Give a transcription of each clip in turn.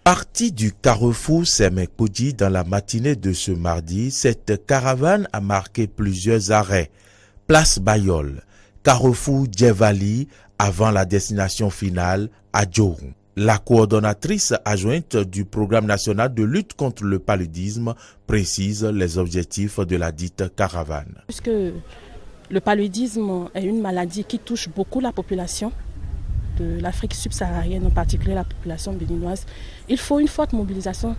Partie du carrefour Semekodji dans la matinée de ce mardi, cette caravane a marqué plusieurs arrêts. Place Bayol, carrefour Djevali, avant la destination finale à Djoron. La coordonnatrice adjointe du programme national de lutte contre le paludisme précise les objectifs de la dite caravane. Puisque le paludisme est une maladie qui touche beaucoup la population de l'Afrique subsaharienne, en particulier la population béninoise, il faut une forte mobilisation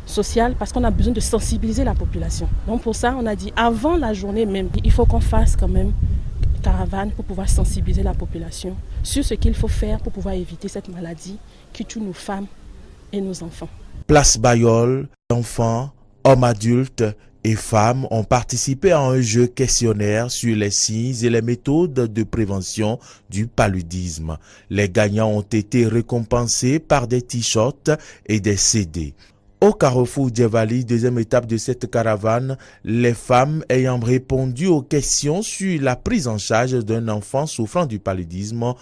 sociale parce qu'on a besoin de sensibiliser la population. Donc pour ça, on a dit avant la journée même, il faut qu'on fasse quand même caravane pour pouvoir sensibiliser la population sur ce qu'il faut faire pour pouvoir éviter cette maladie qui tue nos femmes et nos enfants. Place Bayol, enfants, hommes adultes et femmes ont participé à un jeu questionnaire sur les signes et les méthodes de prévention du paludisme. Les gagnants ont été récompensés par des t-shirts et des CD. Au carrefour Djevali, deuxième étape de cette caravane, les femmes ayant répondu aux questions sur la prise en charge d'un enfant souffrant du paludisme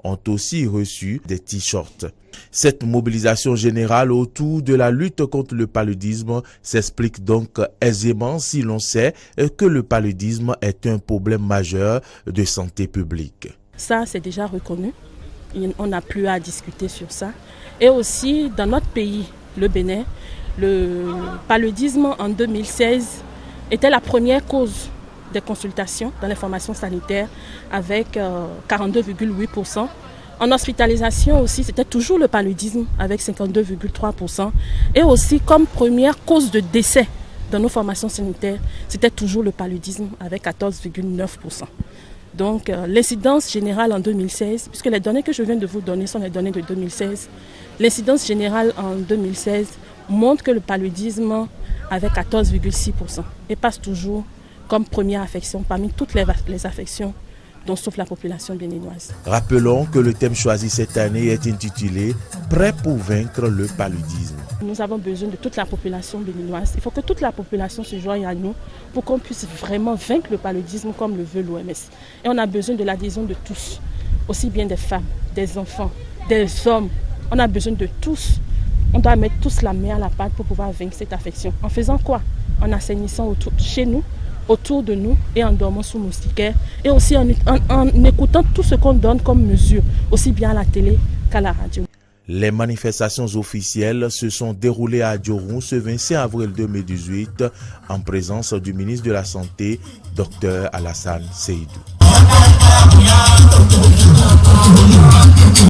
ont aussi reçu des t-shirts. Cette mobilisation générale autour de la lutte contre le paludisme s'explique donc aisément si l'on sait que le paludisme est un problème majeur de santé publique. Ça, c'est déjà reconnu. On n'a plus à discuter sur ça. Et aussi, dans notre pays, le Bénin, le paludisme en 2016 était la première cause des consultations dans les formations sanitaires avec 42,8%. En hospitalisation aussi, c'était toujours le paludisme avec 52,3%. Et aussi comme première cause de décès dans nos formations sanitaires, c'était toujours le paludisme avec 14,9%. Donc l'incidence générale en 2016, puisque les données que je viens de vous donner sont les données de 2016, l'incidence générale en 2016 montre que le paludisme avait 14,6% et passe toujours comme première affection parmi toutes les affections dont souffre la population béninoise. Rappelons que le thème choisi cette année est intitulé « Prêt pour vaincre le paludisme ». Nous avons besoin de toute la population béninoise. Il faut que toute la population se joigne à nous pour qu'on puisse vraiment vaincre le paludisme comme le veut l'OMS. Et on a besoin de l'adhésion de tous, aussi bien des femmes, des enfants, des hommes. On a besoin de tous. On doit mettre tous la main à la pâte pour pouvoir vaincre cette affection. En faisant quoi? En assainissant chez nous, autour de nous et en dormant sous moustiquaires et aussi en écoutant tout ce qu'on donne comme mesure, aussi bien à la télé qu'à la radio. Les manifestations officielles se sont déroulées à Djoron ce 25 avril 2018 en présence du ministre de la Santé, Dr Alassane Seydou.